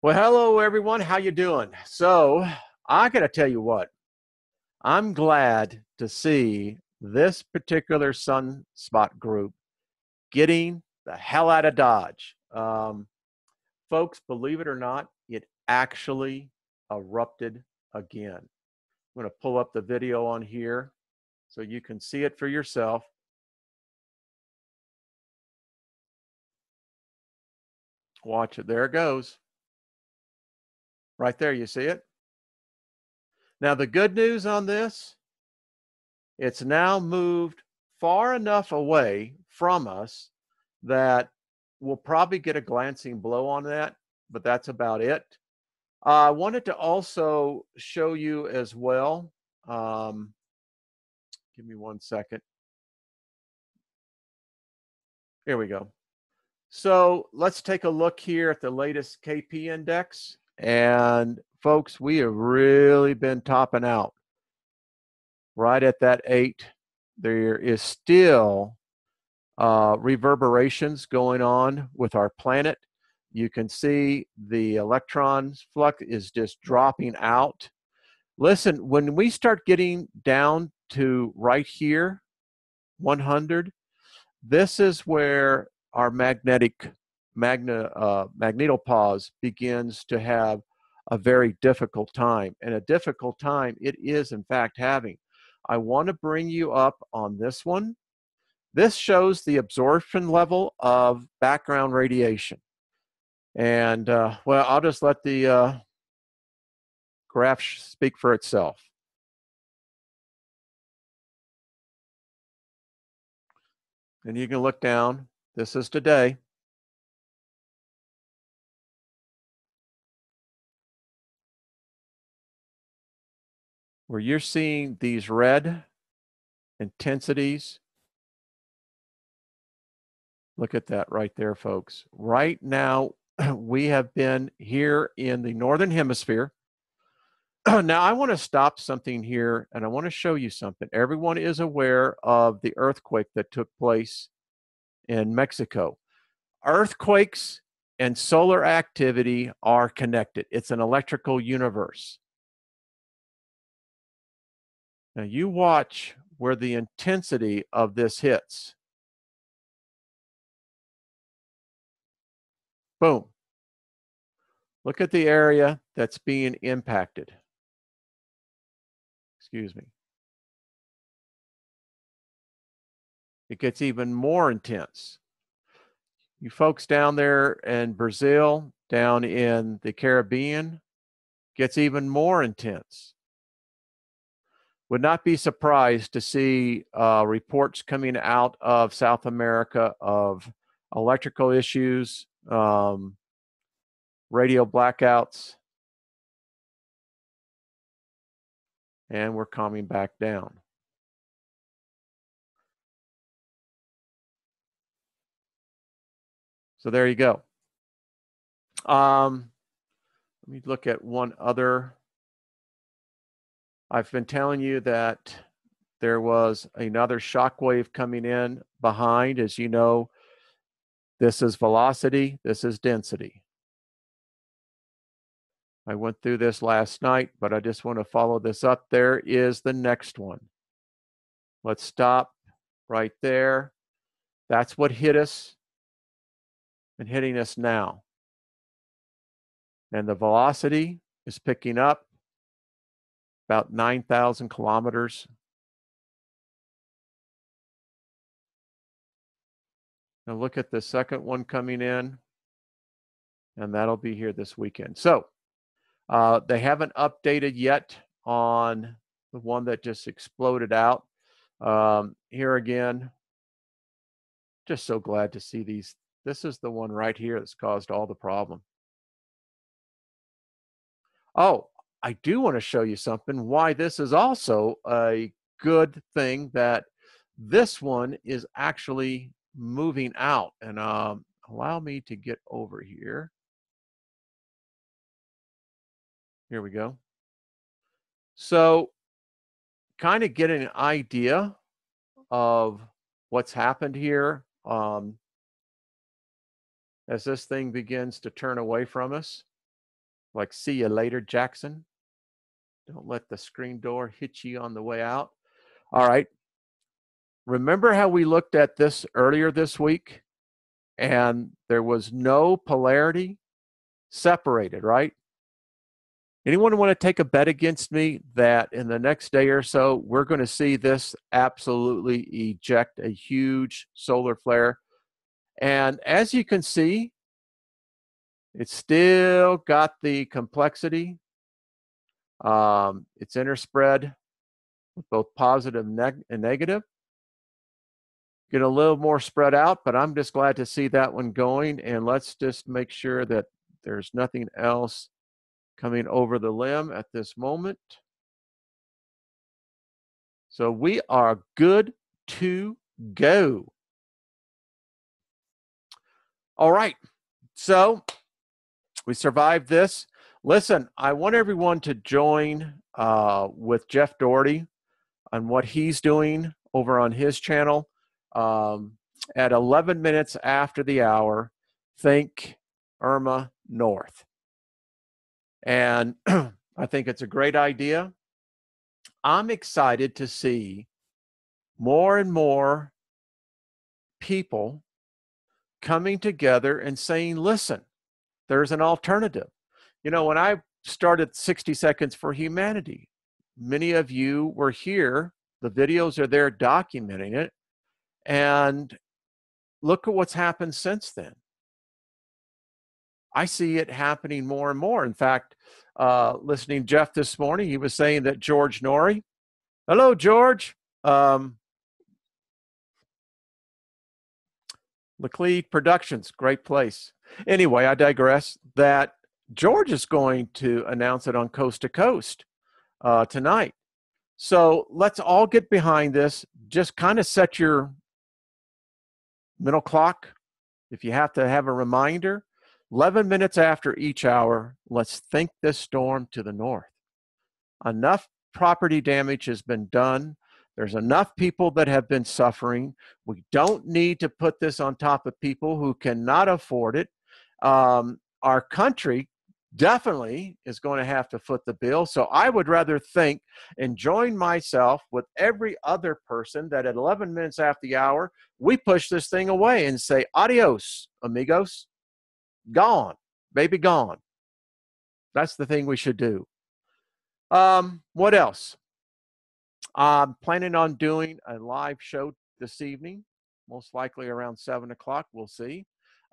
Well, hello everyone. How you doing? So, I got to tell you what. I'm glad to see this particular Sunspot group getting the hell out of Dodge. Folks, believe it or not, it actually erupted again. I'm going to pull up the video on here so you can see it for yourself. Watch it. There it goes. Right there, you see it? Now, the good news on this, it's now moved far enough away from us that we'll probably get a glancing blow on that, but that's about it. I wanted to also show you as well. Give me 1 second. Here we go. So let's take a look here at the latest KP index. And folks, we have really been topping out right at that 8. There is still reverberations going on with our planet. You can see the electrons flux is just dropping out. Listen, when we start getting down to right here, 100, this is where our magnetopause begins to have a very difficult time. And a difficult time it is, in fact, having. I want to bring you up on this one. This shows the absorption level of background radiation. And, well, I'll just let the graph speak for itself. And you can look down. This is today. Where you're seeing these red intensities. Look at that right there, folks. Right now, we have been here in the Northern Hemisphere. Now, I want to stop something here, and I want to show you something. Everyone is aware of the earthquake that took place in Mexico. Earthquakes and solar activity are connected. It's an electrical universe. Now, you watch where the intensity of this hits. Boom. Look at the area that's being impacted. Excuse me. It gets even more intense. You folks down there in Brazil, down in the Caribbean, gets even more intense. Would not be surprised to see reports coming out of South America of electrical issues, radio blackouts, and we're calming back down. So there you go. Let me look at one other. I've been telling you that there was another shock wave coming in behind. As you know, this is velocity, this is density. I went through this last night, but I just want to follow this up. There is the next one. Let's stop right there. That's what hit us and hitting us now. And the velocity is picking up about 9,000 kilometers. Now look at the second one coming in, and that'll be here this weekend. So they haven't updated yet on the one that just exploded out. Here again, just so glad to see these. This is the one right here that's caused all the problem. Oh, I do want to show you something why this is also a good thing, that this one is actually moving out. And allow me to get over here. Here we go. So kind of getting an idea of what's happened here as this thing begins to turn away from us. Like, see you later, Jackson. Don't let the screen door hit you on the way out. All right. Remember how we looked at this earlier this week and there was no polarity separated, right? Anyone want to take a bet against me that in the next day or so, we're going to see this absolutely eject a huge solar flare? And as you can see, it's still got the complexity. It's interspread with both positive and negative. Get a little more spread out, but I'm just glad to see that one going. And let's just make sure that there's nothing else coming over the limb at this moment. So we are good to go. All right. So we survived this. Listen, I want everyone to join with Jeff Doherty on what he's doing over on his channel. At 11 minutes after the hour, think Irma North. And I think it's a great idea. I'm excited to see more and more people coming together and saying, listen, there's an alternative. You know, when I started 60 Seconds for Humanity, many of you were here. The videos are there documenting it. And look at what's happened since then. I see it happening more and more. In fact, listening to Jeff this morning, he was saying that George Norrie, hello, George. Laclede Productions, great place. Anyway, I digress. That George is going to announce it on Coast to Coast tonight. So let's all get behind this. Just kind of set your mental clock. If you have to have a reminder, 11 minutes after each hour, let's think this storm to the north. Enough property damage has been done. There's enough people that have been suffering. We don't need to put this on top of people who cannot afford it. Our country definitely is going to have to foot the bill. So I would rather think and join myself with every other person that at 11 minutes after the hour, we push this thing away and say, adios, amigos. Gone, baby, gone. That's the thing we should do. What else? I'm planning on doing a live show this evening, most likely around 7 o'clock. We'll see,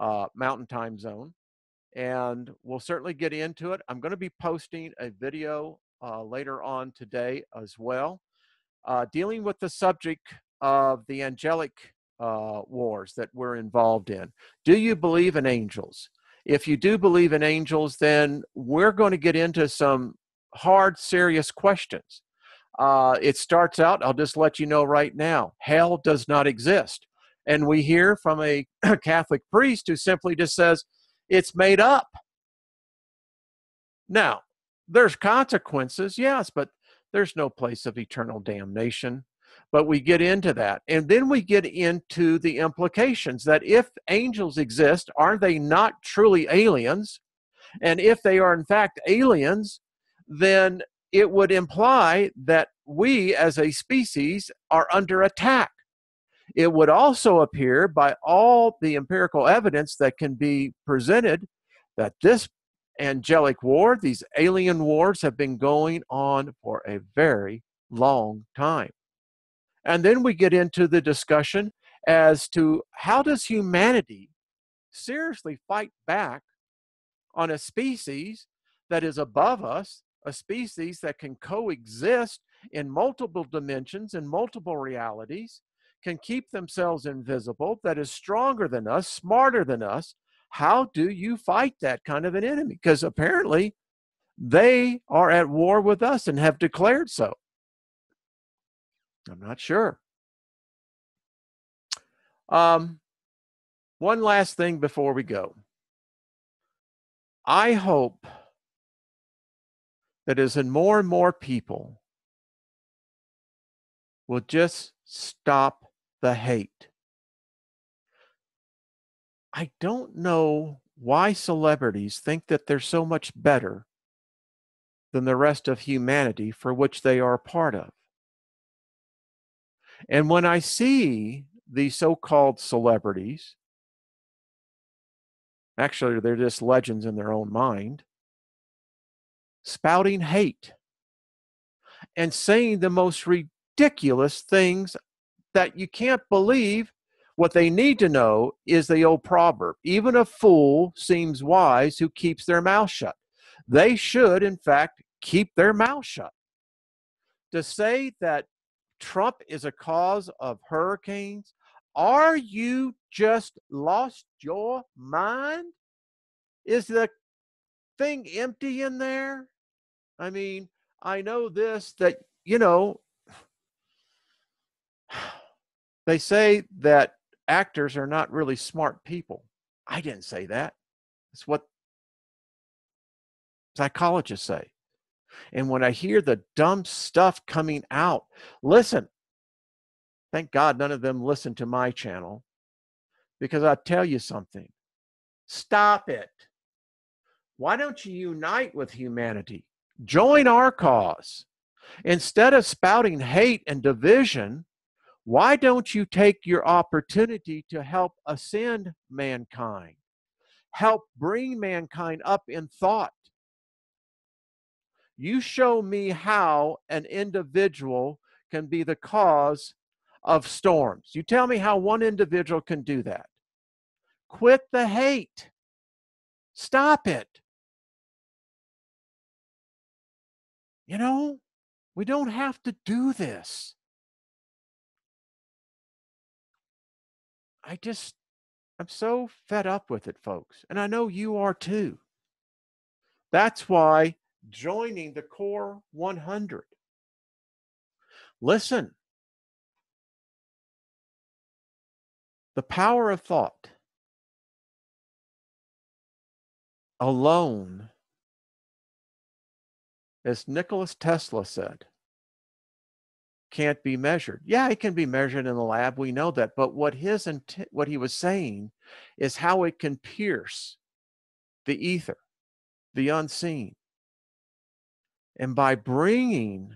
Mountain Time Zone. And we'll certainly get into it. I'm going to be posting a video later on today as well, dealing with the subject of the angelic wars that we're involved in. Do you believe in angels? If you do believe in angels, then we're going to get into some hard, serious questions. It starts out, I'll just let you know right now, hell does not exist. And we hear from a Catholic priest who simply just says, it's made up. Now, there's consequences, yes, but there's no place of eternal damnation. But we get into that. And then we get into the implications that if angels exist, are they not truly aliens? And if they are in fact aliens, then it would imply that we as a species are under attack. It would also appear by all the empirical evidence that can be presented that this angelic war, these alien wars, have been going on for a very long time. And then we get into the discussion as to how does humanity seriously fight back on a species that is above us, a species that can coexist in multiple dimensions and multiple realities, can keep themselves invisible, that is stronger than us, smarter than us. How do you fight that kind of an enemy? Because apparently they are at war with us and have declared so. I'm not sure. One last thing before we go. I hope that as in more and more people will just stop the hate. I don't know why celebrities think that they're so much better than the rest of humanity for which they are a part of. And when I see these so-called celebrities, actually they're just legends in their own mind, spouting hate and saying the most ridiculous things that you can't believe. What they need to know is the old proverb, even a fool seems wise who keeps their mouth shut. They should, in fact, keep their mouth shut. To say that Trump is a cause of hurricanes, are you just lost your mind? Is the thing empty in there? I mean, I know this, that, they say that actors are not really smart people. I didn't say that. It's what psychologists say. And when I hear the dumb stuff coming out, listen, thank God none of them listen to my channel, because I'll tell you something. Stop it. Why don't you unite with humanity? Join our cause. Instead of spouting hate and division, why don't you take your opportunity to help ascend mankind? Help bring mankind up in thought. You show me how an individual can be the cause of storms. You tell me how one individual can do that. Quit the hate. Stop it. We don't have to do this. I'm so fed up with it, folks. And I know you are too. That's why joining the Core 100. Listen, the power of thought alone, as Nikola Tesla said, can't be measured. Yeah, it can be measured in the lab. We know that. But what he was saying is how it can pierce the ether, the unseen. And by bringing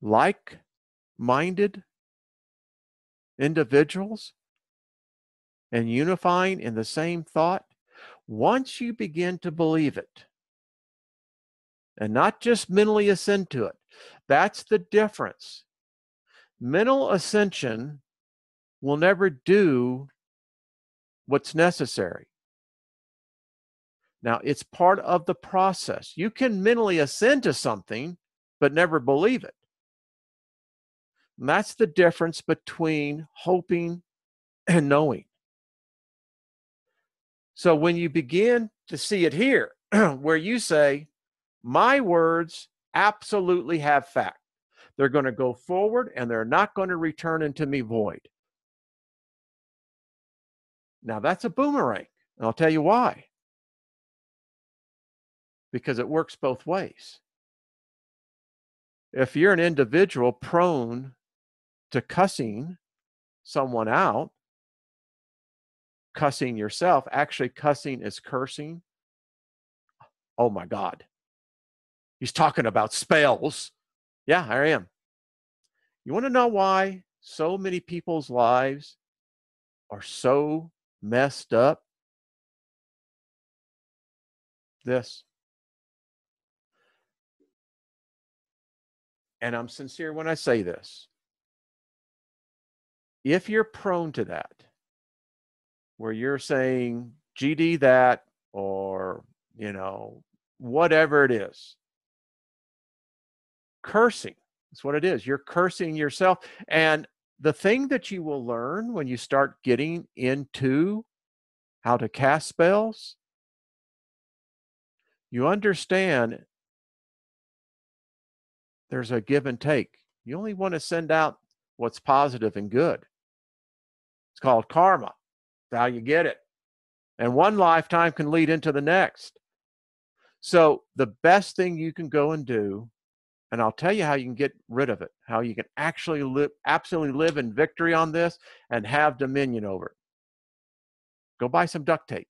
like-minded individuals and unifying in the same thought, once you begin to believe it and not just mentally ascend to it, that's the difference. Mental ascension will never do what's necessary. Now, it's part of the process. You can mentally ascend to something, but never believe it. And that's the difference between hoping and knowing. So when you begin to see it here, where you say, my words absolutely have fact. They're going to go forward and they're not going to return into me void. Now that's a boomerang. And I'll tell you why. Because it works both ways. If you're an individual prone to cussing someone out, cussing yourself, actually cussing is cursing. Oh my God. He's talking about spells. Yeah, I am. You want to know why so many people's lives are so messed up? This. And I'm sincere when I say this. If you're prone to that, where you're saying GD that, or, whatever it is, cursing, that's what it is. You're cursing yourself. And the thing that you will learn when you start getting into how to cast spells, you understand there's a give and take. You only want to send out what's positive and good. It's called karma. That's how you get it. And one lifetime can lead into the next. So the best thing you can go and do, and I'll tell you how you can get rid of it, how you can actually absolutely live in victory on this and have dominion over it. Go buy some duct tape.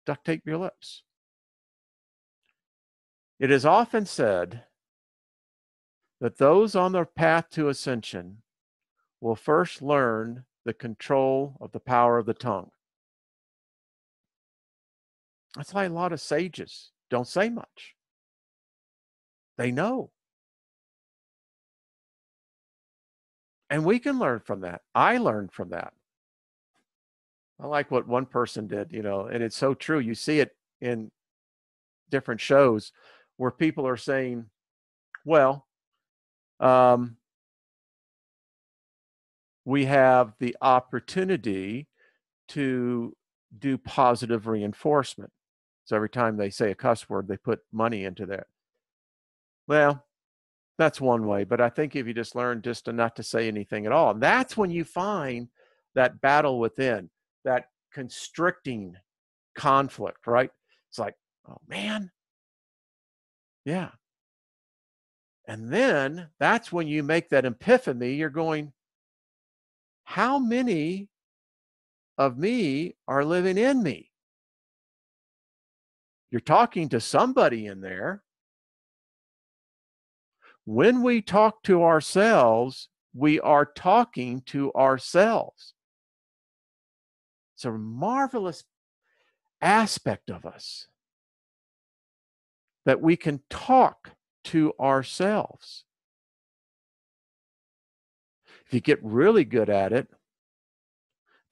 Duct tape your lips. It is often said that those on the path to ascension will first learn the control of the power of the tongue. That's why a lot of sages don't say much. They know. And we can learn from that. I learned from that. I like what one person did, and it's so true. You see it in different shows where people are saying, well, we have the opportunity to do positive reinforcement. So every time they say a cuss word, they put money into that. Well, that's one way, but I think if you just learn just to not to say anything at all, that's when you find that battle within, that constricting conflict, right? It's like, oh man, yeah. And then that's when you make that epiphany. You're going, how many of me are living in me? You're talking to somebody in there. When we talk to ourselves, we are talking to ourselves. It's a marvelous aspect of us that we can talk to ourselves. If you get really good at it,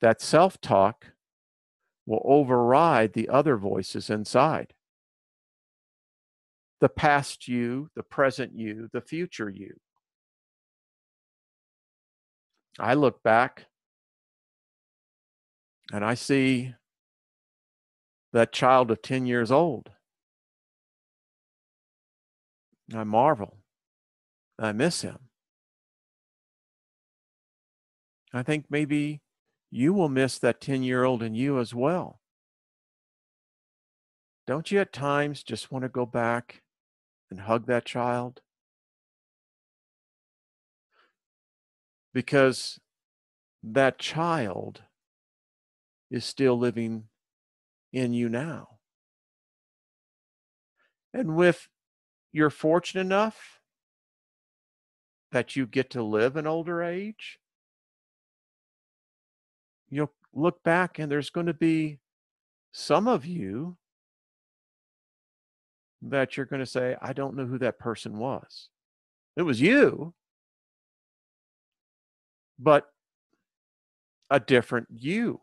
that self-talk will override the other voices inside. The past you, the present you, the future you. I look back and I see that child of 10 years old. I marvel. I miss him. I think maybe you will miss that 10-year-old in you as well. Don't you at times just want to go back and hug that child? Because that child is still living in you now. And if you're fortunate enough that you get to live an older age, you'll look back and there's going to be some of you that you're going to say, I don't know who that person was. It was you, but a different you.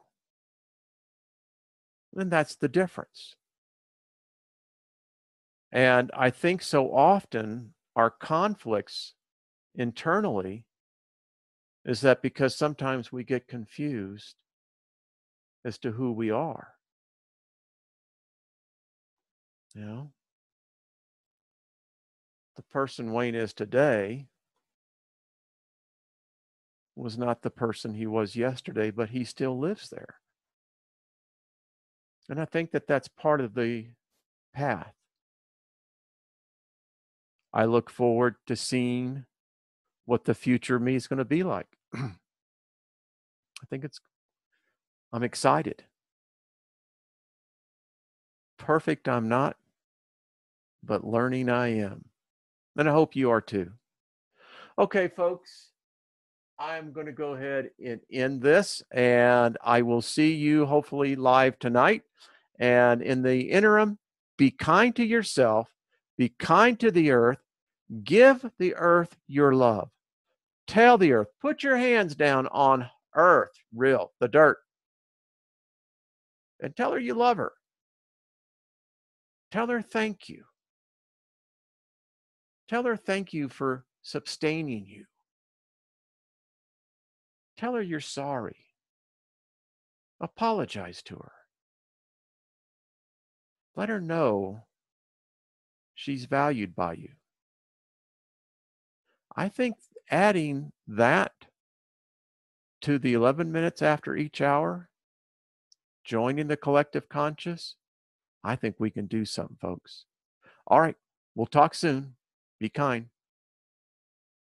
And that's the difference. And I think so often our conflicts internally is that because sometimes we get confused as to who we are. You know, the person Wayne is today was not the person he was yesterday, but he still lives there. And I think that that's part of the path. I look forward to seeing what the future me is going to be like. I'm excited. Perfect I'm not, but learning I am. And I hope you are too. Okay, folks, I'm going to go ahead and end this, and I will see you hopefully live tonight. And in the interim, be kind to yourself, be kind to the earth, give the earth your love. Tell the earth, put your hands down on earth, real, the dirt, and tell her you love her. Tell her thank you. Tell her thank you for sustaining you. Tell her you're sorry. Apologize to her. Let her know she's valued by you. I think adding that to the 11 minutes after each hour, joining the collective conscious, I think we can do something, folks. All right, we'll talk soon. Be kind.